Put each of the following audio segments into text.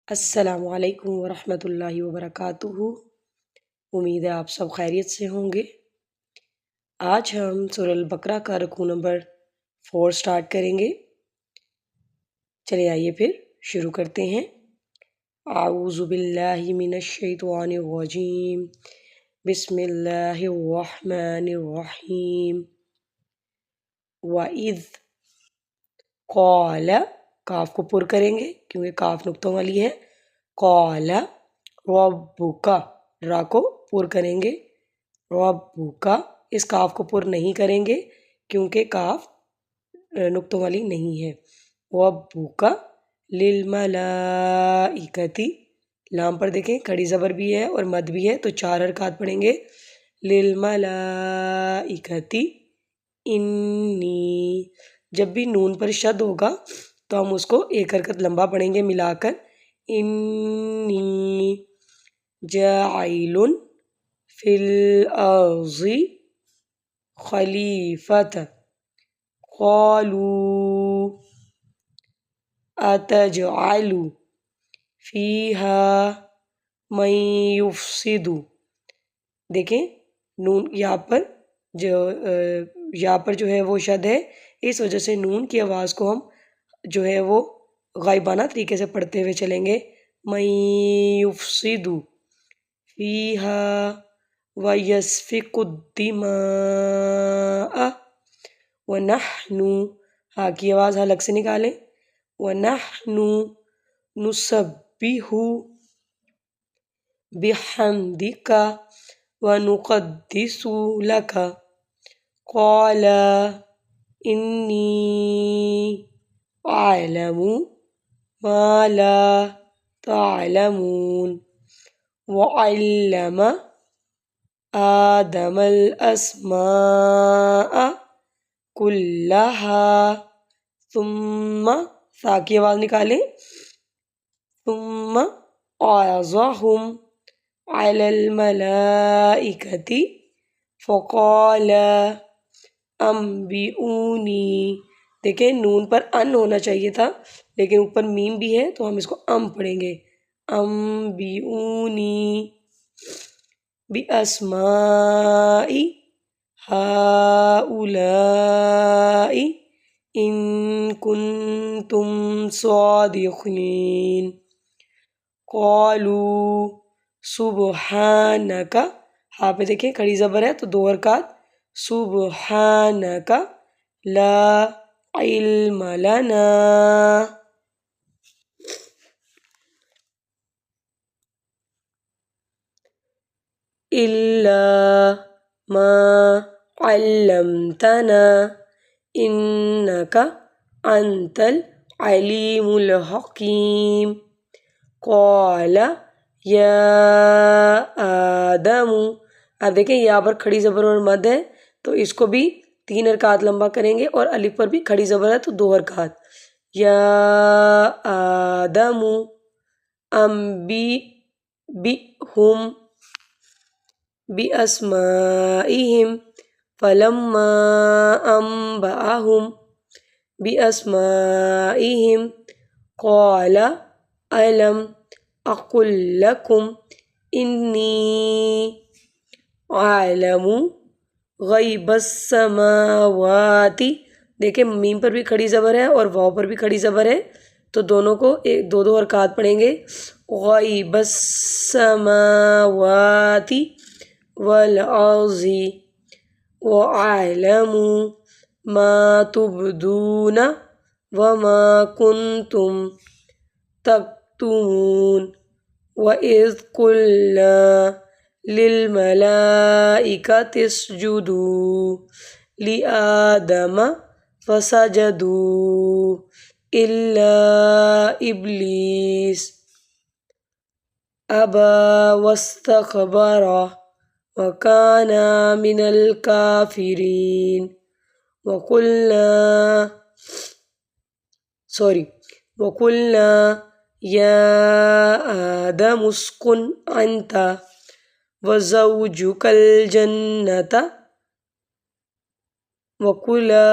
السلام علیکم ورحمۃ اللہ وبرکاتہ۔ امید ہے آپ سب خیریت سے ہوں گے۔ آج ہم سورہ البقرہ کا رکوع نمبر 4 سٹارٹ کریں گے۔ چلے آئیے پھر شروع کرتے ہیں۔ اعوذ باللہ من الشیطان الرجیم، بسم اللہ الرحمن الرحیم۔ وَإِذْ قَالَ، کاف کو پر کریں گے کیونکہ کاف نقطوں والی ہے۔ قال ربک، را کو پر کریں گے۔ ربک، اس کاف کو پر نہیں کریں گے کیونکہ کاف نقطوں والی نہیں ہے۔ ربک للملائکتی، لام پر دیکھیں کھڑی زبر بھی ہے اور مد بھی ہے تو 4 حرکات پڑھیں گے۔ للملائکتی انی، جب بھی نون پر شد ہوگا تو ہم اس کو ایک حرکت لمبا پڑھیں گے ملا کر۔ انی جاعل فی الارض خلیفۃ، قالوا اتجعل فیہا من یفسد، دیکھیں نون یہاں پر جو ہے وہ شد ہے، اس وجہ سے نون کی آواز کو ہم جو ہے وہ غائبانہ طریقے سے پڑھتے ہوئے چلیں گے۔ من یفسد فیہا ویسفک الدماء ونحن، ہا کی آواز حلق سے نکالیں۔ ونحن نسبح بحمدک ونقدس لک، قال انی اعلم ما لا تعلمون، وعلم آدم الاسماء کلہا ثم، ثا کی آواز نکالیں، ثم عرضہم علی الملائکۃ فقال انبئونی، دیکھیں نون پر ان ہونا چاہیے تھا لیکن اوپر میم بھی ہے تو ہم اس کو ام پڑھیں گے۔ انبئونی باسماء ہؤلاء ان کنتم صادقین، قالوا سبحانک، ہاں پہ دیکھیں کھڑی زبر ہے تو 2 حرکات، سبحانک لا علم لنا الا ما علمتنا انک انت العلیم الحکیم، قال یا آدم، اب دیکھیں یہاں پر کھڑی زبر اور مد ہے تو اس کو بھی 3 حرکات لمبا کریں گے اور الف پر بھی کھڑی زبر ہے تو 2 حرکات۔ یا آدم انبئہم باسمائہم فلما انبأہم باسمائہم قال الم اقل لکم انی اعلم غیب السماوات، دیکھیں میم پر بھی کھڑی زبر ہے اور واو پر بھی کھڑی زبر ہے تو دونوں کو 2 حرکات پڑھیں گے۔ غیب السماوات والارض وَأَعْلَمُ مَا تُبْدُونَ وَمَا كُنْتُمْ تَكْتُمُونَ، وَإِذْ قُلْنَا لِلْمَلَائِكَةِ اسْجُدُوا لِآدَمَ فَسَجَدُوا إِلَّا إِبْلِيسَ أَبَى وَاسْتَكْبَرَ وَكَانَ مِنَ الْكَافِرِينَ، وَقُلْنَا يَا آدَمُ اسْكُنْ أَنْتَ وَزَوْجُكَ الْجَنَّةَ وَكُلَا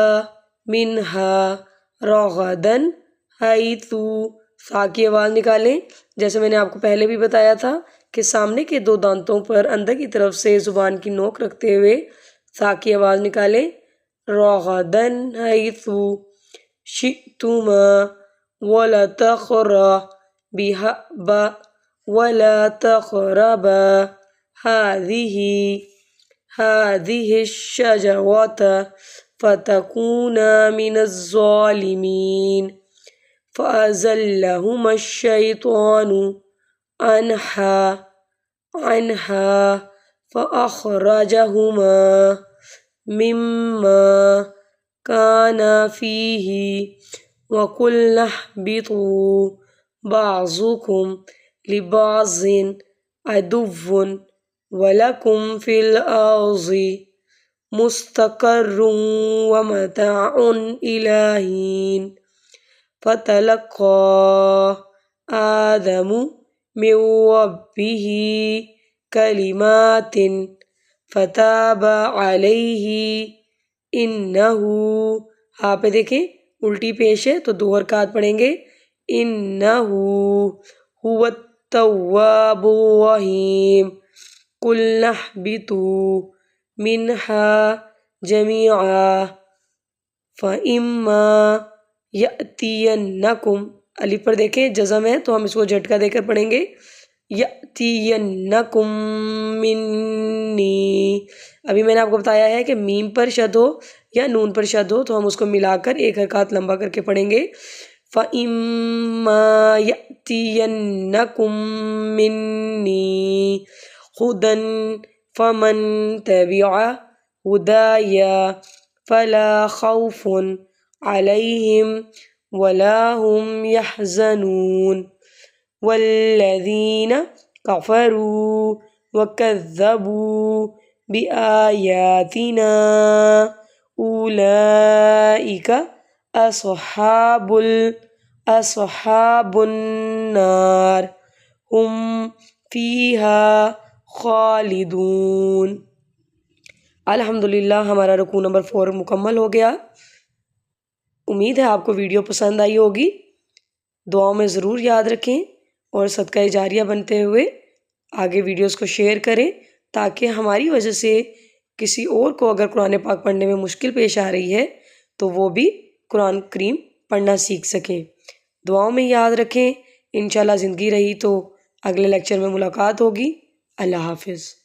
مِنْهَا رَغَدًا حَيْثُ سا کی آواز نکالیں۔ جیسے میں نے آپ کو پہلے بھی بتایا تھا کہ سامنے کے 2 دانتوں پر اندر کی طرف سے زبان کی نوک رکھتے ہوئے سا کی آواز نکالیں۔ رغدن حیث شئتما ولا تقربا ولا تقربا هذه الشجرة فتكونا من الظالمين فأزلهما الشيطان عنها فأخرجهما مما كانا فيه وقلنا اهبطوا بعضكم لبعض عدو وَلَكُمْ فِي الْأَرْضِ مُسْتَقَرٌّ وَمَتَاعٌ إِلَىٰ حِينٍ فَتَلَقَّىٰ آدَمُ مِن رَّبِّهِ كَلِمَاتٍ فَتَابَ عَلَيْهِ إِنَّهُ ہاں پہ دیکھیں الٹی پیش ہے تو 2 حرکات پڑھیں گے۔ إِنَّهُ هُوَ التَّوَّابُ الرَّحِيمُ قُلْنَا اهْبِطُوا مِنْهَا جَمِيعًا فَإِمَّا يَأْتِيَنَّكُمْ الف پر دیکھیں جزم ہے تو ہم اس کو جھٹکا دے کر پڑھیں گے۔ يَأْتِيَنَّكُمْ مِنِّي ابھی میں نے آپ کو بتایا ہے کہ میم پر شد ہو یا نون پر شد ہو تو ہم اس کو ملا کر 1 حرکات لمبا کر کے پڑھیں گے۔ فَإِمَّا يَأْتِيَنَّكُمْ مِنِّي هُدًى فَمَن تَبِعَ هُدَايَ فَلَا خَوْفٌ عَلَيْهِمْ وَلَا هُمْ يَحْزَنُونَ وَالَّذِينَ كَفَرُوا وَكَذَّبُوا بِآيَاتِنَا أُولَئِكَ أَصْحَابُ النَّارِ هُمْ فِيهَا خالدون۔ الحمدللہ ہمارا رکوع نمبر 4 مکمل ہو گیا۔ امید ہے آپ کو ویڈیو پسند آئی ہوگی۔ دعاؤں میں ضرور یاد رکھیں اور صدقہ جاریہ بنتے ہوئے آگے ویڈیوز کو شیئر کریں تاکہ ہماری وجہ سے کسی اور کو اگر قرآن پاک پڑھنے میں مشکل پیش آ رہی ہے تو وہ بھی قرآن کریم پڑھنا سیکھ سکیں۔ دعاؤں میں یاد رکھیں۔ انشاءاللہ زندگی رہی تو اگلے لیکچر میں ملاقات ہوگی۔ اللہ حافظ۔